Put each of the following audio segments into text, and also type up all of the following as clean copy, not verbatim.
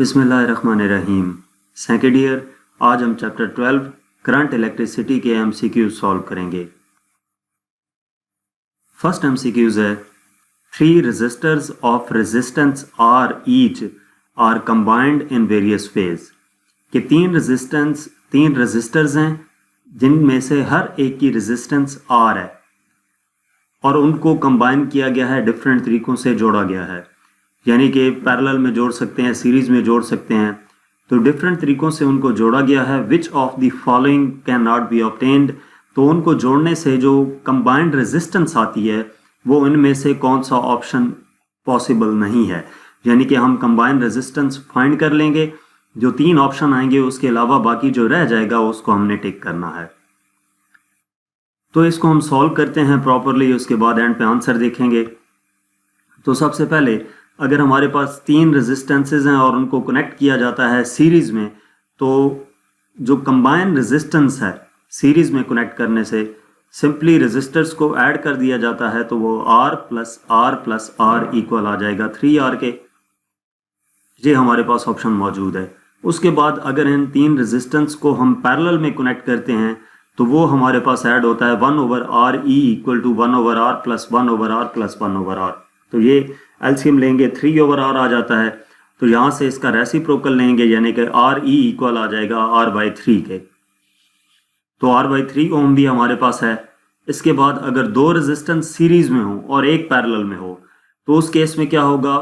बिस्मिल्लाहिर्रहमानिर्रहीम। Second year, आज हम चैप्टर 12 करंट इलेक्ट्रिसिटी के एमसीक्यू सॉल्व करेंगे। फर्स्ट एमसीक्यूज है, 3 resistors of resistance R each are combined in various phase. कि तीन रेजिस्टर्स हैं जिनमें से हर एक की रेजिस्टेंस आर है और उनको कंबाइन किया गया है, डिफरेंट तरीकों से जोड़ा गया है। यानी कि पैरेलल में जोड़ सकते हैं, सीरीज में जोड़ सकते हैं, तो डिफरेंट तरीकों से उनको जोड़ा गया है। Which of the following can not be obtained, तो उनको जोड़ने से जो कंबाइंड रेजिस्टेंस आती है वो इनमें से कौन सा ऑप्शन पॉसिबल नहीं है। यानी कि हम कंबाइंड रेजिस्टेंस फाइंड कर लेंगे, जो 3 ऑप्शन आएंगे उसके अलावा बाकी जो रह जाएगा उसको हमने टिक करना है। तो इसको हम सॉल्व करते हैं प्रॉपरली, उसके बाद एंड पे आंसर देखेंगे। तो सबसे पहले अगर हमारे पास 3 रेजिस्टेंसेज हैं और उनको कनेक्ट किया जाता है सीरीज में, तो जो कंबाइन रेजिस्टेंस है सीरीज में कनेक्ट करने से सिंपली रेजिस्टर्स को ऐड कर दिया जाता है, तो वो R प्लस R इक्वल आ जाएगा 3R के। ये हमारे पास ऑप्शन मौजूद है। उसके बाद अगर इन 3 रेजिस्टेंस को हम पैरेलल में कनेक्ट करते हैं तो वो हमारे पास ऐड होता है 1/R E equal to 1/R plus 1/R plus 1/R। तो ये एलसीएम लेंगे 3/R आ जाता है। तो यहाँ से इसका रेसिप्रोकल लेंगे, यानी कि RE इक्वल आ जाएगा R/3 के। तो R/3 ओम भी हमारे पास है। इसके बाद अगर 2 रेजिस्टेंस सीरीज में हो और एक पैरेलल में हो, तो उस केस में क्या होगा,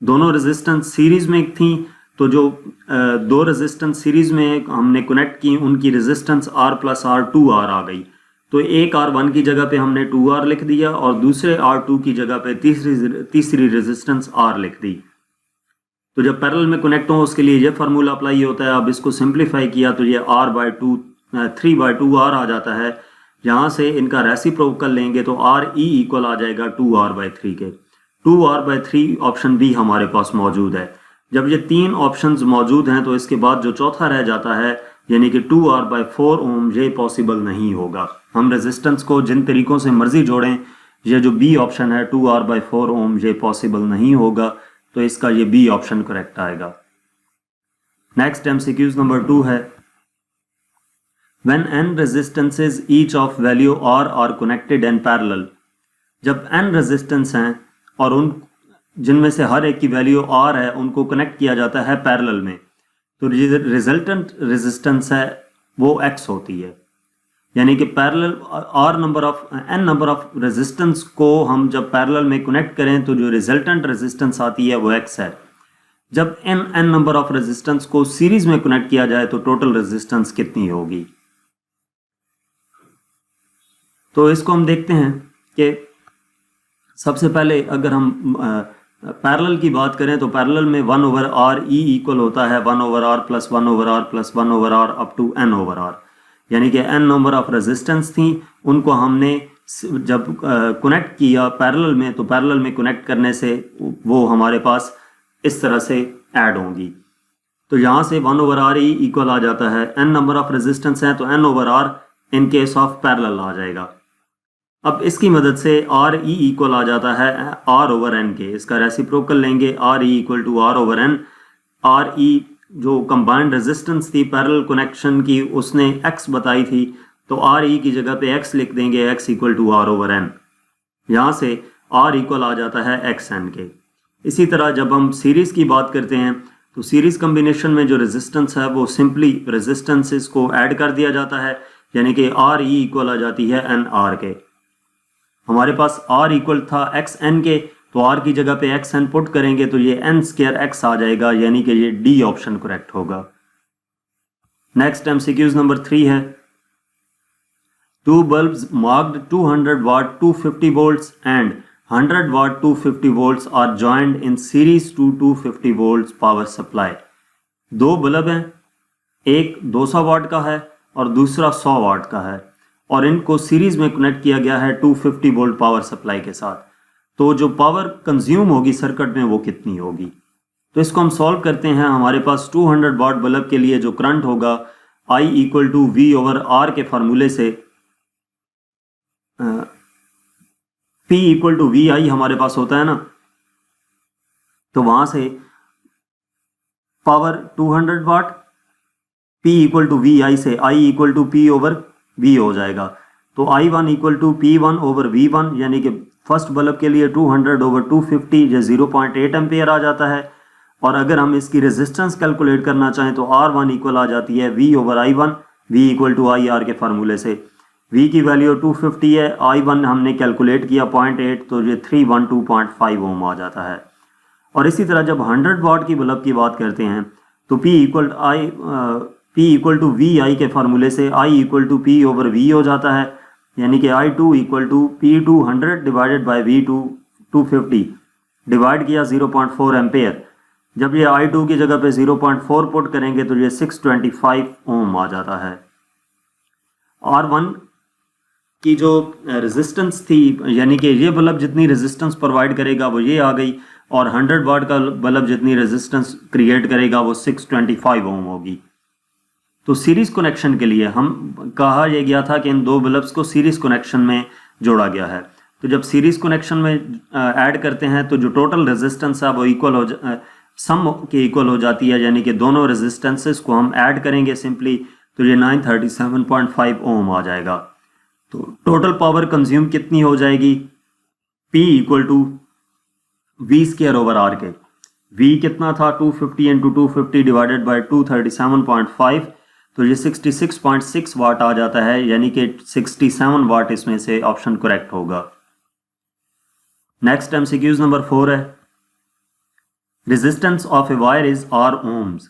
दोनों रेजिस्टेंस सीरीज में थी, तो जो 2 रेजिस्टेंस सीरीज में हमने कनेक्ट की उनकी रेजिस्टेंस R प्लस R2R आ गई। तो एक R1 की जगह पे हमने 2R लिख दिया और दूसरे R2 की जगह पे तीसरी रेजिस्टेंस R लिख दी। तो जब पैरेलल में कनेक्ट हो उसके लिए ये फार्मूला अप्लाई होता है। अब इसको सिंप्लीफाई किया तो ये 3/2R आ जाता है। यहाँ से इनका रेसिप्रोकल लेंगे तो RE इक्वल आ जाएगा 2R/3 के। 2R/3 ऑप्शन बी हमारे पास मौजूद है। जब ये 3 ऑप्शंस मौजूद हैं तो इसके बाद जो चौथा रह जाता है यानी कि 2R/4 ओम, ये पॉसिबल नहीं होगा। हम रेजिस्टेंस को जिन तरीकों से मर्जी जोड़ें, ये जो बी ऑप्शन है 2R/4 ओम, ये पॉसिबल नहीं होगा। तो इसका ये बी ऑप्शन करेक्ट आएगा। नेक्स्ट एमसीक्यूज नंबर 2 है, when n resistances each of value R are connected in parallel. जब n रेजिस्टेंस हैं और उन जिनमें से हर एक की वैल्यू R है उनको कनेक्ट किया जाता है पैरेलल में, तो रिजल्टेंट रेजिस्टेंस है वो X होती है। यानी कि parallel n number of resistance को हम जब पैरेलल में कनेक्ट करें तो जो रिजल्टेंट रेजिस्टेंस आती है वो X है। जब n नंबर ऑफ रेजिस्टेंस को सीरीज में कनेक्ट किया जाए तो टोटल रेजिस्टेंस कितनी होगी। तो इसको हम देखते हैं कि सबसे पहले अगर हम पैरेलल की बात करें तो पैरेलल में 1/R E इक्वल होता है 1/R plus 1/R plus 1/R up to n/R। यानी कि n नंबर ऑफ रेजिस्टेंस थी, उनको हमने जब कनेक्ट किया पैरेलल में, तो पैरेलल में कनेक्ट करने से वो हमारे पास इस तरह से ऐड होंगी। तो यहाँ से 1/R E इक्वल आ जाता है, n नंबर ऑफ रेजिस्टेंस हैं तो n/R in case of parallel आ जाएगा। अब इसकी मदद से RE इक्वल आ जाता है R/n के। इसका रेसिप्रोकल लेंगे, RE equal to R/n। RE जो कंबाइंड रेजिस्टेंस थी पैरेलल कनेक्शन की उसने X बताई थी, तो RE की जगह पे X लिख देंगे, X इक्वल टू R/n। यहाँ से R इक्वल आ जाता है XN के। इसी तरह जब हम सीरीज की बात करते हैं तो सीरीज कम्बिनेशन में जो रेजिस्टेंस है वो सिंपली रेजिस्टेंसेस को ऐड कर दिया जाता है, यानी कि RE इक्वल आ जाती है NR के। हमारे पास R इक्वल था XN के, तो R की जगह पे XN पुट करेंगे तो ये n² X आ जाएगा, यानी कि ये D ऑप्शन करेक्ट होगा। नेक्स्ट एमसीक्यूज नंबर 3 है, 2 bulbs marked 200 watt 250 volts and 100 watt 250 volts are joined in series to 250 volts power supply। 2 bulb हैं, एक 200 वाट का है और दूसरा 100 वाट का है, और इनको सीरीज में कनेक्ट किया गया है 250 वोल्ट पावर सप्लाई के साथ। तो जो पावर कंज्यूम होगी सर्किट में वो कितनी होगी। तो इसको हम सॉल्व करते हैं। हमारे पास 200 वाट बल्ब के लिए जो करंट होगा I इक्वल टू V/R के फार्मूले से P इक्वल टू VI हमारे पास होता है ना, तो वहां से power 200 watt, P equal to V I से I equal to P over V हो जाएगा। तो I1 equal to P1 over V1, यानी कि फर्स्ट बल्ब के लिए 200 ओवर 250 जो 0.8 एम्पेयर आ जाता है। और अगर हम इसकी रेजिस्टेंस कैलकुलेट करना चाहें तो R1 इक्वल आ जाती है V over I1, V equal to IR के फार्मूले से। V की वैल्यू 250 है, I1 हमने कैलकुलेट किया 0.8, तो ये 312.5 ओम आ जाता है। और इसी तरह जब 100 वाट की बल्ब की बात करते हैं तो P equal to V I के फार्मूले से I equal to P over V हो जाता है, यानी कि I2 equal to P2 100 divided by V2 250 divide किया 0.4 एम्पेयर। जब ये I2 की जगह पे 0.4 पुट करेंगे तो ये 625 ओम आ जाता है। R1 की जो रेजिस्टेंस थी, यानी कि ये बल्ब जितनी रेजिस्टेंस प्रोवाइड करेगा वो ये आ गई, और 100 वाट का बल्ब जितनी रेजिस्टेंस क्रिएट करेगा वो 625 ओम होगी। तो सीरीज कनेक्शन के लिए हम कहा यह गया था कि इन दो बल्ब्स को सीरीज कनेक्शन में जोड़ा गया है। तो जब सीरीज कनेक्शन में ऐड करते हैं तो जो टोटल रेजिस्टेंस है वो इक्वल हो सम के इक्वल हो जाती है, यानी कि दोनों रेजिस्टेंसेस को हम ऐड करेंगे सिंपली, तो ये 937.5 ओम आ जाएगा। तो टोटल पावर कंज्यूम कितनी हो जाएगी, P equal to V square over R के। V कितना था 250 इंटू 250 डिवाइडेड बाई 237.5, तो ये 66.6 वाट आ जाता है, यानी कि 67 वाट इसमें से ऑप्शन करेक्ट होगा। नेक्स्ट एमसीक्यूज नंबर 4 है, resistance of a wire is R ohms.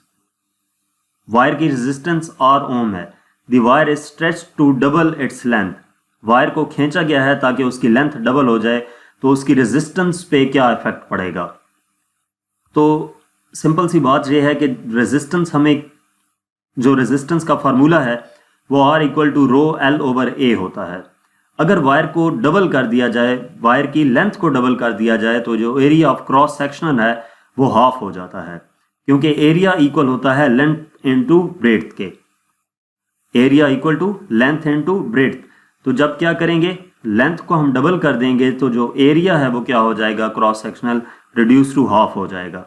Wire की रेजिस्टेंस R ओम है। The wire is stretch to double its length. Wire को खींचा गया है ताकि उसकी लेंथ डबल हो जाए, तो उसकी रेजिस्टेंस पे क्या इफेक्ट पड़ेगा। तो सिंपल सी बात यह है कि रेजिस्टेंस हमें, जो रेजिस्टेंस का फार्मूला है वो R equal to rho L over A होता है। अगर वायर को डबल कर दिया जाए, वायर की लेंथ को डबल कर दिया जाए, तो जो एरिया ऑफ क्रॉस सेक्शन है वो हाफ हो जाता है, क्योंकि एरिया इक्वल होता है लेंथ इनटू ब्रेड्थ के। Area equal to length into breadth. तो जब क्या करेंगे, लेंथ को हम डबल कर देंगे तो जो एरिया है वो क्या हो जाएगा, cross sectional reduce to half हो जाएगा।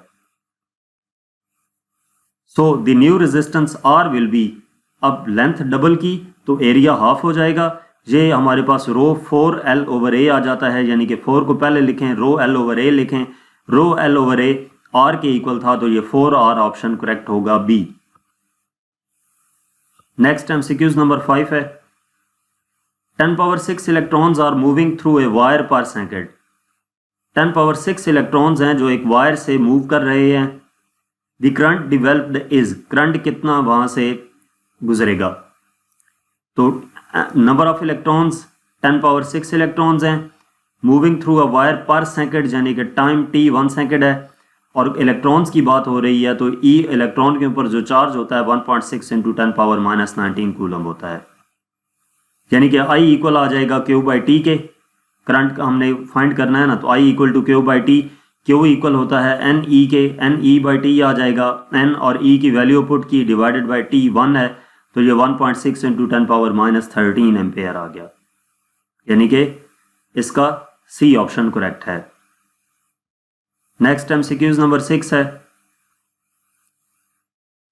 So the new resistance R will be, अब लेंथ डबल की तो एरिया हाफ हो जाएगा। ये हमारे पास रो 4L ओवर A आ जाता है, यानी कि 4 को पहले लिखें, रो L ओवर A लिखें। Rho L over A R के इक्वल था, तो ये 4R ऑप्शन करेक्ट होगा B। नेक्स्ट एमसीक्यूज नंबर 5 है, 10 power 6 electrons are moving through a wire per second. 10 power 6 electrons हैं जो एक वायर से मूव कर रहे हैं। The current developed is, current कितना वहां से गुजरेगा। तो number of electrons 10 power 6 electrons हैं, moving through a wire per second, यानी कि टाइम t 1 सेकेंड है, और इलेक्ट्रॉन्स की बात हो रही है, तो E इलेक्ट्रॉन के ऊपर जो चार्ज होता है 1.6 इंटू 10 पावर माइनस 19 कूलम होता है, यानी कि I इक्वल आ जाएगा Q बाई टी के। करंट हमने फाइंड करना है ना, तो I equal to Q by T. Q equal होता है N E के, N E बाई टी आ जाएगा। N और E की वैल्यू पुट की, डिवाइडेड बाई T 1 है, तो ये 1.6 इंटू 10 पावर माइनस 13 एम्पेयर आ गया, यानी कि इसका C ऑप्शन करेक्ट है। नेक्स्ट एमसीक्यूज नंबर 6 है,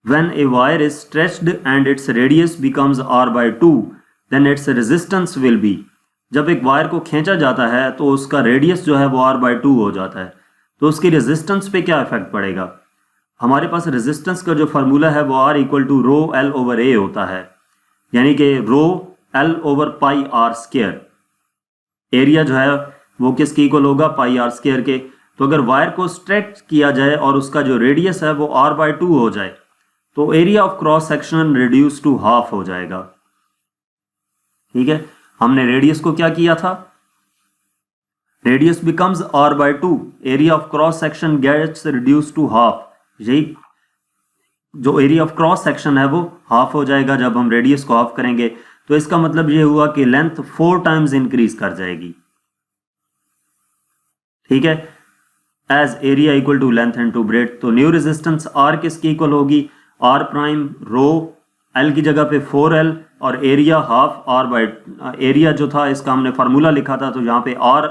When a wire is stretched and its radius becomes R by 2, then its resistance will be। जब एक वायर को खींचा जाता है तो उसका रेडियस जो है वो R by 2 हो जाता है, तो उसकी रेजिस्टेंस पे क्या इफेक्ट पड़ेगा। हमारे पास रेजिस्टेंस का जो फार्मूला है वो R equal to rho L over A होता है, यानी कि rho L over pi R square. Area जो है वो किसके इक्वल होगा, पाई R स्क्वायर के। तो अगर वायर को स्ट्रेच किया जाए और उसका जो रेडियस है वो R by 2 हो जाए, तो area of cross section reduce to half हो जाएगा। ठीक है, हमने रेडियस को क्या किया था, radius becomes R by 2, area of cross section gets reduce to half. यही जो एरिया ऑफ क्रॉस सेक्शन है वो हाफ हो जाएगा जब हम रेडियस को हाफ करेंगे। तो इसका मतलब ये हुआ कि लेंथ 4 टाइम्स इंक्रीज कर जाएगी। ठीक है, as area equal to length into breadth. तो न्यू रेजिस्टेंस R किसकी इक्वल होगी, R प्राइम रो L की जगह पे 4L और area half R by, area जो था इसका हमने फार्मूला लिखा था तो यहाँ पे R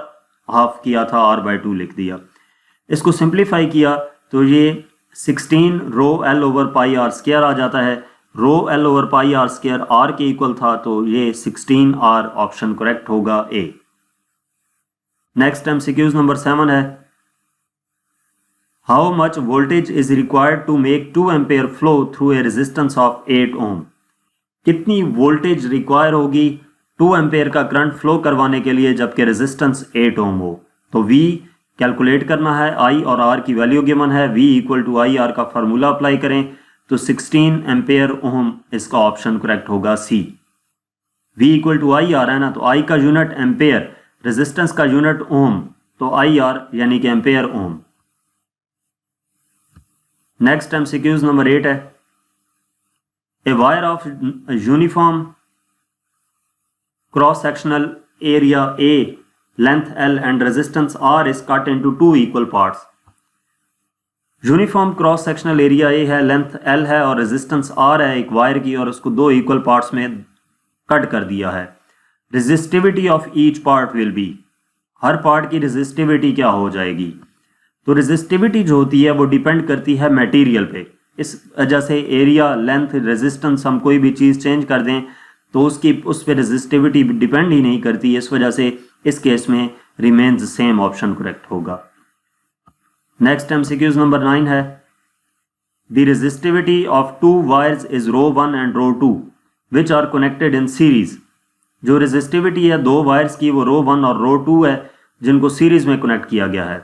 हाफ किया था, R बाई 2 लिख दिया। इसको सिंप्लीफाई किया तो ये 16 rho L over pi r square आ जाता है। Rho L over pi r square r के इक्वल था, तो ये 16 आर ऑप्शन करेक्ट होगा ए। नेक्स्ट एमसीक्यूज नंबर 7 है, how much voltage is required to make 2 ampere flow through a resistance of 8 ohm. कितनी वोल्टेज रिक्वायर होगी 2 एम्पेयर का current flow करवाने के लिए जबकि रेजिस्टेंस 8 ओम हो। तो V कैलकुलेट करना है, I और R की वैल्यू गिवन है, V equal to I R का फार्मूला अप्लाई करें तो 16 एम्पेयर ओम इसका ऑप्शन करेक्ट होगा C. V equal to I R है ना, तो I का यूनिट एम्पेयर, रेजिस्टेंस का यूनिट ओम, तो आई आर यानी कि ampere ohm. Next MCQs number 8 है, a wire of uniform cross sectional area A, length L and resistance R is cut into 2 equal parts। Uniform cross sectional area A है, length L है और resistance R है एक wire की, और उसको 2 equal parts में कट कर दिया है। Resistivity of each part will be, her part की रेजिस्टिविटी क्या हो जाएगी। तो रेजिस्टिविटी जो होती है वो डिपेंड करती है मटेरियल पे। इस वजह से एरिया, लेंथ, रेजिस्टेंस हम कोई भी चीज़ चेंज कर दें तो उसकी उस पर रेजिस्टिविटी डिपेंड ही नहीं करती। इस वजह से इस केस में रिमेन्स सेम ऑप्शन करेक्ट होगा। नेक्स्ट एमसीक्यूज नंबर 9 है, the resistivity of 2 wires is rho 1 and rho 2 which are connected in series. जो रेजिस्टिविटी है 2 वायर्स की वो रो 1 और रो 2 है जिनको सीरीज में कनेक्ट किया गया है।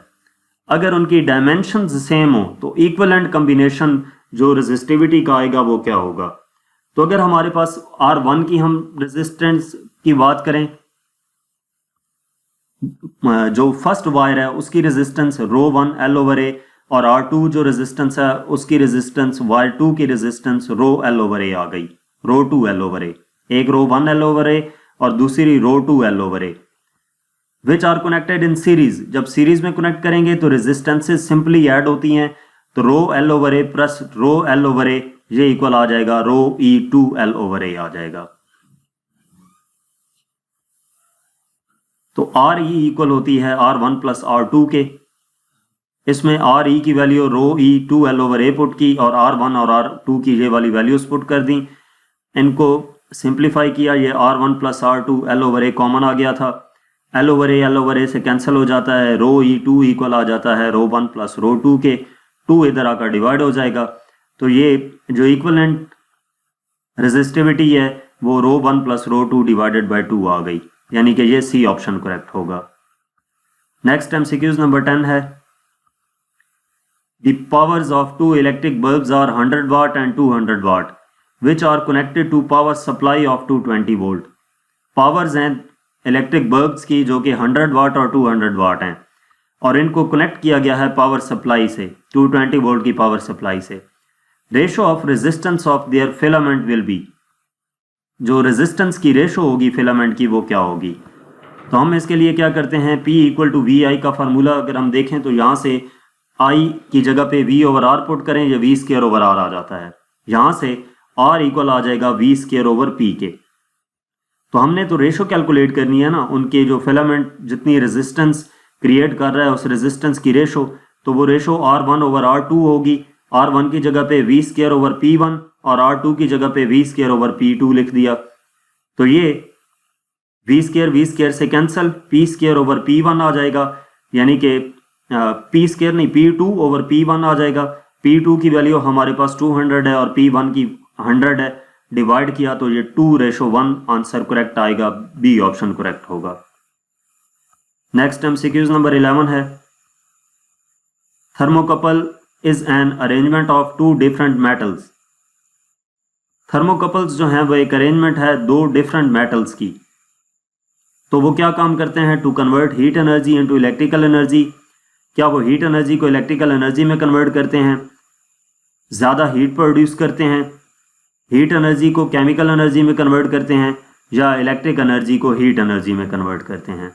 अगर उनकी डायमेंशंस सेम हो तो इक्विवेलेंट कॉम्बिनेशन जो रेजिस्टिविटी का आएगा वो क्या होगा। तो अगर हमारे पास R1 की हम रेजिस्टेंस की बात करें, जो फर्स्ट वायर है उसकी resistance rho 1 L over A, और R2 जो रेजिस्टेंस है उसकी रेजिस्टेंस वायर 2 की resistance rho L over A आ गई, रो 2 L ओवर A। एक रो 1 L ओवर A और दूसरी rho 2 L over A, which are connected in series. जब सीरीज में कनेक्ट करेंगे तो रेजिस्टेंसेस सिंपली ऐड होती हैं, तो rho L over A plus rho L over A ये इक्वल आ जाएगा rho E2 L over A आ जाएगा। तो RE इक्वल होती है R1 प्लस R2 के। इसमें RE की value rho E2 L over A put की और R1 और R2 की ये वाली वैल्यूज पुट कर दी। इनको सिंप्लीफाई किया, ये R1 plus R2 L over A common आ गया था, L ओवर A से कैंसिल हो जाता है, रो E2 इक्वल आ जाता है रो 1 प्लस रो 2 के, 2 इधर आकर डिवाइड हो जाएगा। तो ये जो इक्विवेलेंट रेजिस्टिविटी है वो rho 1 plus rho 2 divided by 2 आ गई, यानी कि ये सी ऑप्शन करेक्ट होगा। नेक्स्ट एमसीक्यूज नंबर 10 है, the powers of 2 electric bulbs are 100 watt and 200 watt which are connected to power supply of 220 volt. Powers हैं इलेक्ट्रिक बल्ब्स की जो कि 100 वाट और 200 वाट हैं, और इनको कनेक्ट किया गया है पावर सप्लाई से, 220 वोल्ट की पावर सप्लाई से। Ratio of resistance of their filament will be, जो रेजिस्टेंस की रेशो होगी फिलामेंट की वो क्या होगी। तो हम इसके लिए क्या करते हैं, P इक्वल टू वी आई का फार्मूला अगर हम देखें तो यहाँ से I की जगह पे V ओवर R पुट करें, ये V स्क्वायर ओवर R आ जाता है। यहाँ से R इक्वल आ जाएगा V स्क्वायर ओवर P के। तो हमने तो रेशो कैलकुलेट करनी है ना, उनके जो फिलामेंट जितनी रेजिस्टेंस क्रिएट कर रहा है उस रेजिस्टेंस की रेशो, तो वो रेशो R1 ओवर R2 होगी। R1 की जगह पे V स्क्वायर ओवर P1 और R2 की जगह पे V स्क्वायर ओवर P2 लिख दिया। तो ये V स्क्वायर से cancel, P square over P1 आ जाएगा, यानी कि P स्क्वायर नहीं P2 ओवर P1 आ जाएगा। P2 की वैल्यू हमारे पास 200 है और P1 की 100 है, डिवाइड किया तो ये 2:1 आंसर करेक्ट आएगा, बी ऑप्शन करेक्ट होगा। नेक्स्ट एमसीक्यूज नंबर 11 है, thermocouple is an arrangement of 2 different metals. Thermocouples जो हैं वो एक अरेंजमेंट है 2 डिफरेंट मेटल्स की। तो वो क्या काम करते हैं, to convert heat energy into electrical energy. क्या वो हीट एनर्जी को इलेक्ट्रिकल एनर्जी में कन्वर्ट करते हैं, ज़्यादा हीट प्रोड्यूस करते हैं, हीट एनर्जी को केमिकल एनर्जी में कन्वर्ट करते हैं, या इलेक्ट्रिक एनर्जी को हीट एनर्जी में कन्वर्ट करते हैं।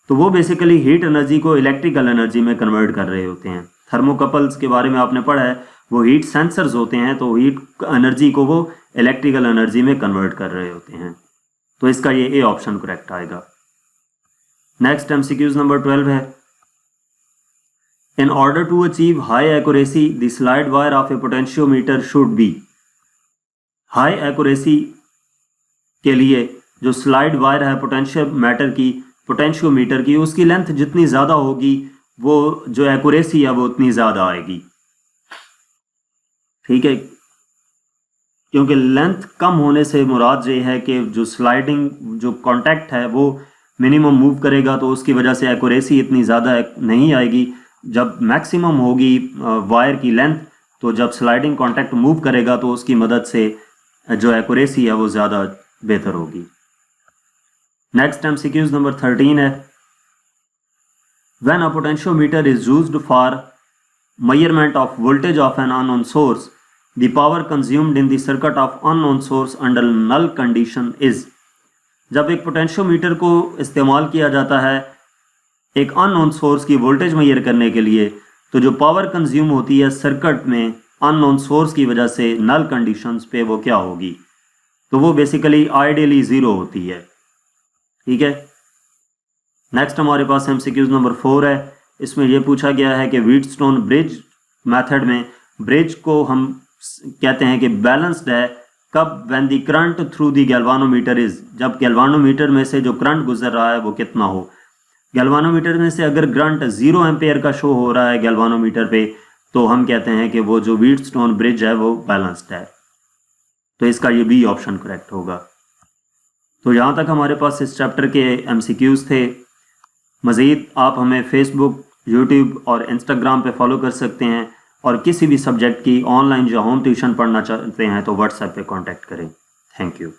तो वो बेसिकली हीट एनर्जी को इलेक्ट्रिकल एनर्जी में कन्वर्ट कर रहे होते हैं। थर्मोकपल्स के बारे में आपने पढ़ा है, वो हीट सेंसर्स होते हैं, तो हीट एनर्जी को वो इलेक्ट्रिकल एनर्जी में कन्वर्ट कर रहे होते हैं। तो इसका ये ए ऑप्शन करेक्ट आएगा। नेक्स्ट एमसीक्यूज नंबर 12 है, In order to achieve high accuracy, the slide wire of a potentiometer should be. High accuracy के लिए जो स्लाइड वायर है पोटेंशियोमीटर की उसकी लेंथ जितनी ज़्यादा होगी वो जो एक्यूरेसी है वो उतनी ज़्यादा आएगी। ठीक है, क्योंकि लेंथ कम होने से मुराद ये है कि जो स्लाइडिंग जो कॉन्टैक्ट है वो मिनिमम मूव करेगा तो उसकी वजह से एक्यूरेसी इतनी ज़्यादा नहीं आएगी। जब मैक्सिमम होगी वायर की लेंथ तो जब स्लाइडिंग कॉन्टैक्ट मूव करेगा तो उसकी मदद से जो एक्यूरेसी है वो ज़्यादा बेहतर होगी। नेक्स्ट MCQs नंबर 13 है, when a potentiometer is used for measurement of voltage of an unknown source, the power consumed in the circuit of unknown source under null condition is। जब एक पोटेंशियोमीटर को इस्तेमाल किया जाता है एक अननोन सोर्स की वोल्टेज मेजर करने के लिए तो जो पावर कंज्यूम होती है सर्किट में अननोन सोर्स की वजह से नल कंडीशंस पे वो क्या होगी, तो वो बेसिकली आइडियली ज़ीरो होती है। ठीक है, नेक्स्ट हमारे पास MCQs नंबर 4 है। इसमें यह पूछा गया है कि व्हीटस्टोन ब्रिज मेथड में ब्रिज को हम कहते हैं कि बैलेंस्ड है कब, when the current through the galvanometer is, जब गैल्वानोमीटर में से जो करंट गुजर रहा है वो कितना हो। गैल्वानोमीटर में से अगर करंट 0 एम्पेयर का शो हो रहा है गैल्वानोमीटर पे तो हम कहते हैं कि वो जो व्हीटस्टोन ब्रिज है वो बैलेंस्ड है। तो इसका ये भी ऑप्शन करेक्ट होगा। तो यहाँ तक हमारे पास इस चैप्टर के MCQs थे। मज़ीद आप हमें फेसबुक, यूट्यूब और इंस्टाग्राम पे फॉलो कर सकते हैं और किसी भी सब्जेक्ट की ऑनलाइन या होम ट्यूशन पढ़ना चाहते हैं तो व्हाट्सएप पे कांटेक्ट करें। Thank you.